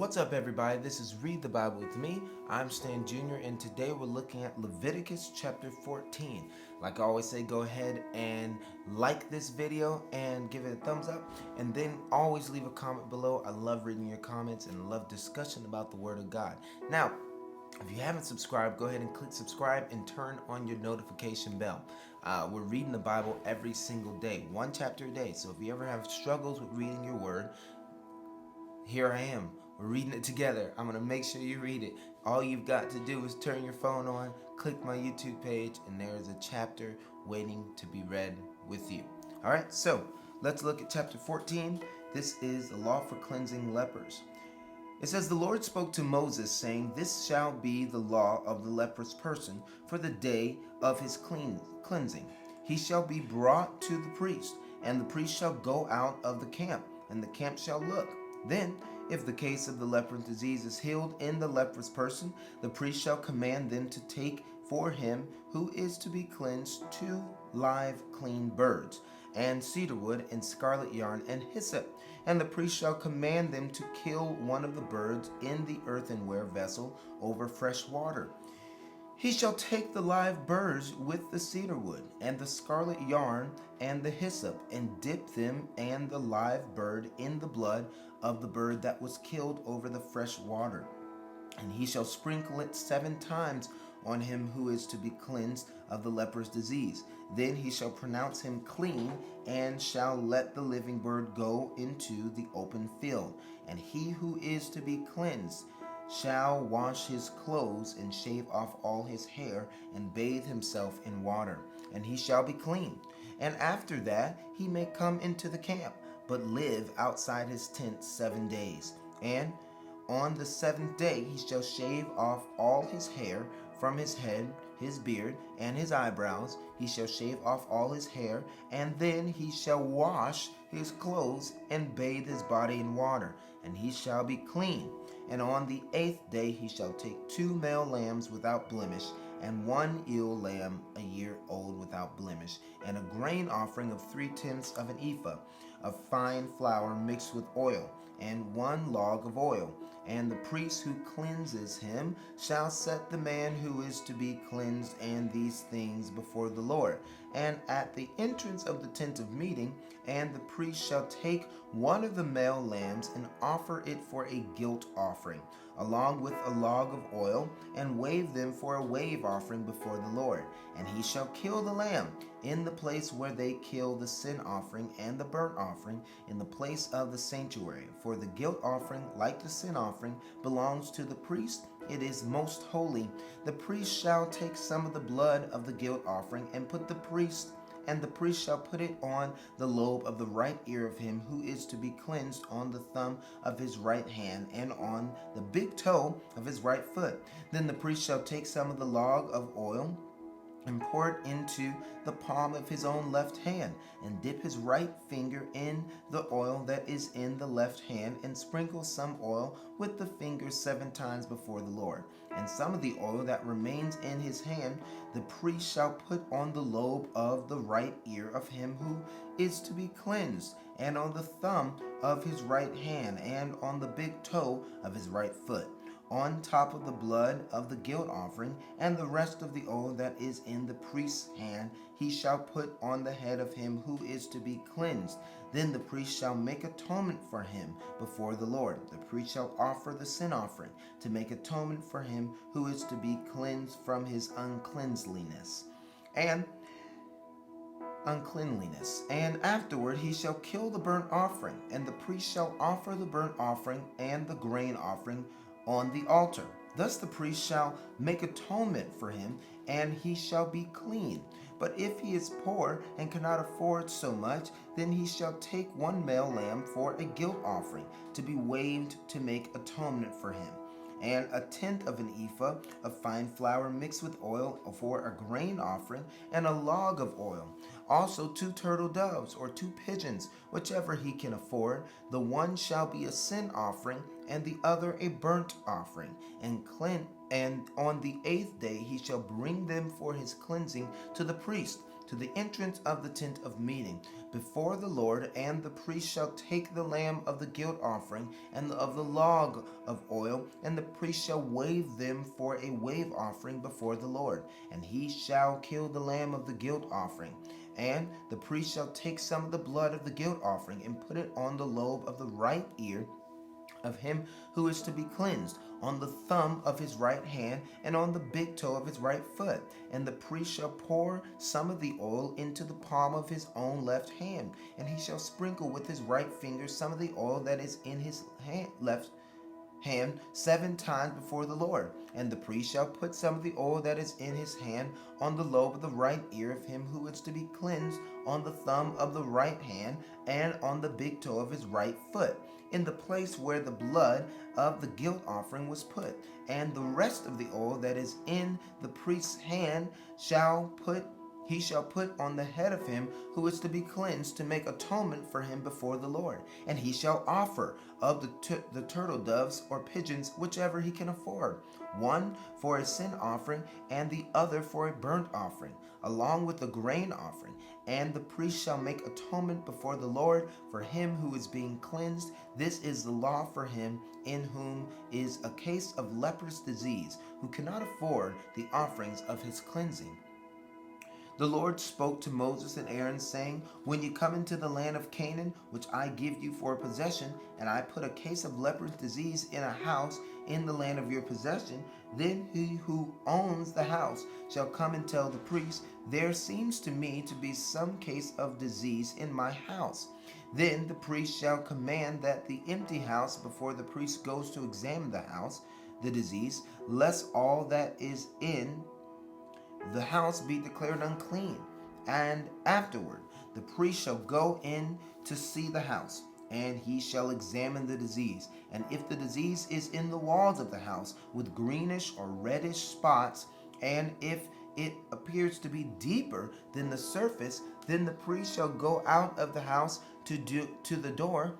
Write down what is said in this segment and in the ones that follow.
What's up, everybody? This is Read the Bible with me. I'm Stan Jr., and today we're looking at Leviticus chapter 14. Like I always say, go ahead and like this video and give it a thumbs up, and then always leave a comment below. I love reading your comments and love discussion about the Word of God. Now, if you haven't subscribed, go ahead and click subscribe and turn on your notification bell. We're reading the Bible every single day, one chapter a day. So if you ever have struggles with reading your Word, here I am. We're reading it together. I'm going to make sure you read it. All you've got to do is turn your phone on, click my YouTube page, and there is a chapter waiting to be read with you. All right, so let's look at chapter 14. This is the law for cleansing lepers. It says, "The Lord spoke to Moses, saying, This shall be the law of the leprous person for the day of his cleansing. He shall be brought to the priest, and the priest shall go out of the camp, and the camp shall look. Then, if the case of the leprous disease is healed in the leprous person, the priest shall command them to take for him who is to be cleansed 2 live clean birds, and cedar wood, and scarlet yarn, and hyssop. And the priest shall command them to kill one of the birds in the earthenware vessel over fresh water. He shall take the live birds with the cedar wood, and the scarlet yarn, and the hyssop, and dip them and the live bird in the blood of the bird that was killed over the fresh water. And he shall sprinkle it 7 times on him who is to be cleansed of the leper's disease. Then he shall pronounce him clean, and shall let the living bird go into the open field. And he who is to be cleansed shall wash his clothes, and shave off all his hair, and bathe himself in water, and he shall be clean. And after that he may come into the camp, but live outside his tent 7 days. And on the 7th day he shall shave off all his hair from his head, his beard, and his eyebrows. He shall shave off all his hair, and then he shall wash his clothes, and bathe his body in water, and he shall be clean. And on the 8th day he shall take 2 male lambs without blemish, and 1 ewe lamb a year old without blemish, and a grain offering of 3/10 of an ephah of fine flour mixed with oil, and 1 log of oil. And the priest who cleanses him shall set the man who is to be cleansed and these things before the Lord, and at the entrance of the tent of meeting. And the priest shall take 1 of the male lambs and offer it for a guilt offering, along with a log of oil, and wave them for a wave offering before the Lord. And he shall kill the lamb in the place where they kill the sin offering and the burnt offering, in the place of the sanctuary. For the guilt offering, like the sin offering, belongs to the priest. It is most holy. The priest shall take some of the blood of the guilt offering, and the priest shall put it on the lobe of the right ear of him who is to be cleansed, on the thumb of his right hand, and on the big toe of his right foot. Then the priest shall take some of the log of oil, and pour it into the palm of his own left hand, and dip his right finger in the oil that is in the left hand, and sprinkle some oil with the fingers 7 times before the Lord. And some of the oil that remains in his hand the priest shall put on the lobe of the right ear of him who is to be cleansed, and on the thumb of his right hand, and on the big toe of his right foot, on top of the blood of the guilt offering. And the rest of the oil that is in the priest's hand he shall put on the head of him who is to be cleansed. Then the priest shall make atonement for him before the Lord. The priest shall offer the sin offering to make atonement for him who is to be cleansed from his uncleanliness. And afterward he shall kill the burnt offering, and the priest shall offer the burnt offering and the grain offering on the altar. Thus the priest shall make atonement for him, and he shall be clean. But if he is poor and cannot afford so much, then he shall take 1 male lamb for a guilt offering, to be waved to make atonement for him, and 1/10 of an ephah of fine flour mixed with oil for a grain offering, and a log of oil. Also 2 turtle doves or 2 pigeons, whichever he can afford. The one shall be a sin offering, and the other a burnt offering. And on the 8th day he shall bring them for his cleansing to the priest, to the entrance of the tent of meeting before the Lord, and the priest shall take the lamb of the guilt offering and of the log of oil, and the priest shall wave them for a wave offering before the Lord, and he shall kill the lamb of the guilt offering. And the priest shall take some of the blood of the guilt offering and put it on the lobe of the right ear of him who is to be cleansed, on the thumb of his right hand, and on the big toe of his right foot. And the priest shall pour some of the oil into the palm of his own left hand, and he shall sprinkle with his right finger some of the oil that is in his left hand 7 times before the Lord. And the priest shall put some of the oil that is in his hand on the lobe of the right ear of him who is to be cleansed, on the thumb of the right hand, and on the big toe of his right foot, in the place where the blood of the guilt offering was put. And the rest of the oil that is in the priest's hand he shall put on the head of him who is to be cleansed, to make atonement for him before the Lord. And he shall offer of the turtle doves or pigeons, whichever he can afford, one for a sin offering and the other for a burnt offering, along with the grain offering. And the priest shall make atonement before the Lord for him who is being cleansed. This is the law for him in whom is a case of leprous disease, who cannot afford the offerings of his cleansing. The Lord spoke to Moses and Aaron, saying, When you come into the land of Canaan, which I give you for a possession, and I put a case of leprous disease in a house in the land of your possession, then he who owns the house shall come and tell the priest, There seems to me to be some case of disease in my house. Then the priest shall command that the empty house, before the priest goes to examine the house, the disease, lest all that is in the house be declared unclean. And afterward the priest shall go in to see the house, and he shall examine the disease. And if the disease is in the walls of the house with greenish or reddish spots, and if it appears to be deeper than the surface, then the priest shall go out of the house to the door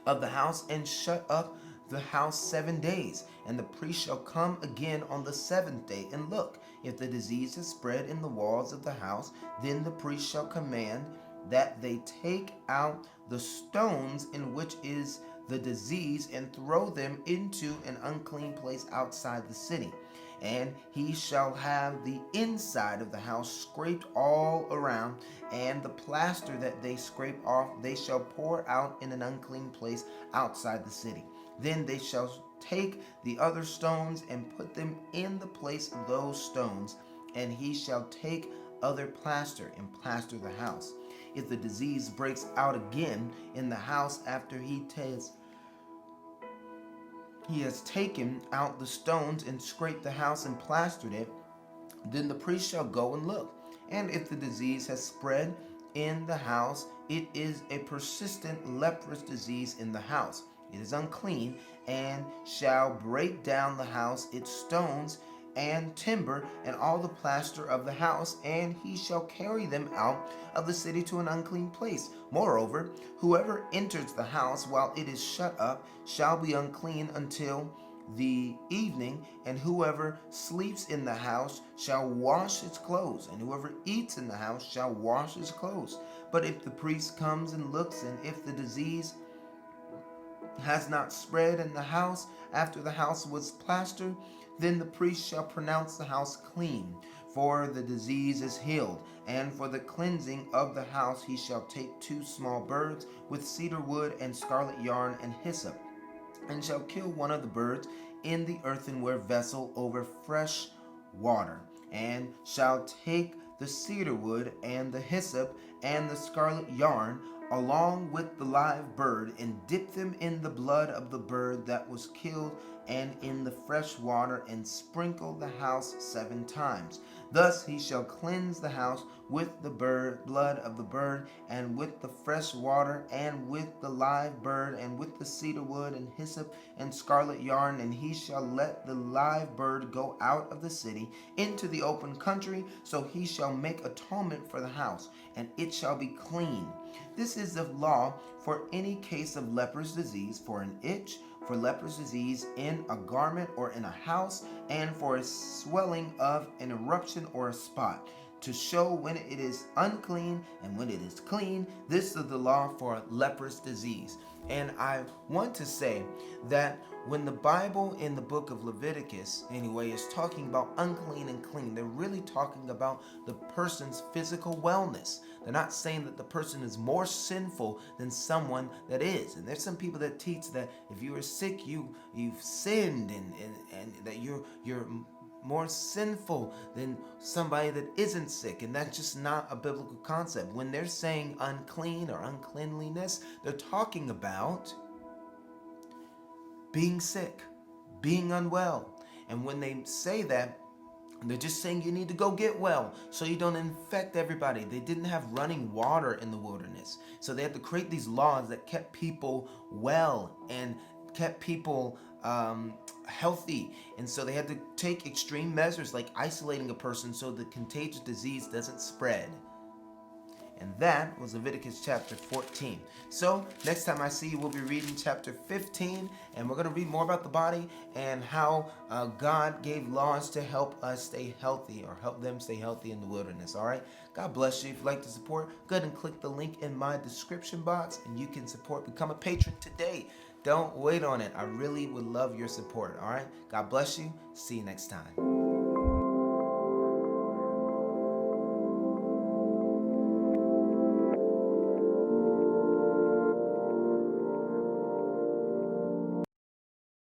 of the house and shut up the house 7 days. And the priest shall come again on the 7th day and look. If the disease is spread in the walls of the house, then the priest shall command that they take out the stones in which is the disease and throw them into an unclean place outside the city. And he shall have the inside of the house scraped all around, and the plaster that they scrape off they shall pour out in an unclean place outside the city. Then they shall take the other stones and put them in the place of those stones, and he shall take other plaster and plaster the house. If the disease breaks out again in the house after he has taken out the stones and scraped the house and plastered it, then the priest shall go and look. And if the disease has spread in the house, it is a persistent leprous disease in the house. It is unclean, and shall break down the house, its stones and timber, and all the plaster of the house, and he shall carry them out of the city to an unclean place. Moreover, whoever enters the house while it is shut up shall be unclean until the evening, and whoever sleeps in the house shall wash his clothes, and whoever eats in the house shall wash his clothes. But if the priest comes and looks, and if the disease has not spread in the house after the house was plastered, then the priest shall pronounce the house clean, for the disease is healed. And for the cleansing of the house he shall take 2 small birds with cedar wood and scarlet yarn and hyssop, and shall kill one of the birds in the earthenware vessel over fresh water, and shall take the cedar wood and the hyssop and the scarlet yarn along with the live bird, and dip them in the blood of the bird that was killed and in the fresh water, and sprinkle the house 7 times. Thus he shall cleanse the house with the blood of the bird, and with the fresh water, and with the live bird, and with the cedar wood and hyssop and scarlet yarn. And he shall let the live bird go out of the city into the open country. So he shall make atonement for the house, and it shall be clean. This is the law for any case of leprous disease, for an itch, for leprous disease in a garment or in a house, and for a swelling of an eruption or a spot. to show when it is unclean and when it is clean. This is the law for leprous disease. And I want to say that when the Bible in the book of Leviticus, anyway, is talking about unclean and clean, they're really talking about the person's physical wellness. They're not saying that the person is more sinful than someone that is. And there's some people that teach that if you are sick, you've sinned, and that you're more sinful than somebody that isn't sick. And that's just not a biblical concept. When they're saying unclean or uncleanliness, they're talking about being sick, being unwell. And when they say that, they're just saying you need to go get well so you don't infect everybody. They didn't have running water in the wilderness. So they had to create these laws that kept people well and kept people healthy. And so they had to take extreme measures like isolating a person so the contagious disease doesn't spread. And that was Leviticus chapter 14. So next time I see you, we'll be reading chapter 15, and we're going to read more about the body and how God gave laws to help us stay healthy, or help them stay healthy in the wilderness. All right. God bless you. If you'd like to support, go ahead and click the link in my description box, and you can support. Become a patron today. Don't wait on it. I really would love your support. All right. God bless you. See you next time.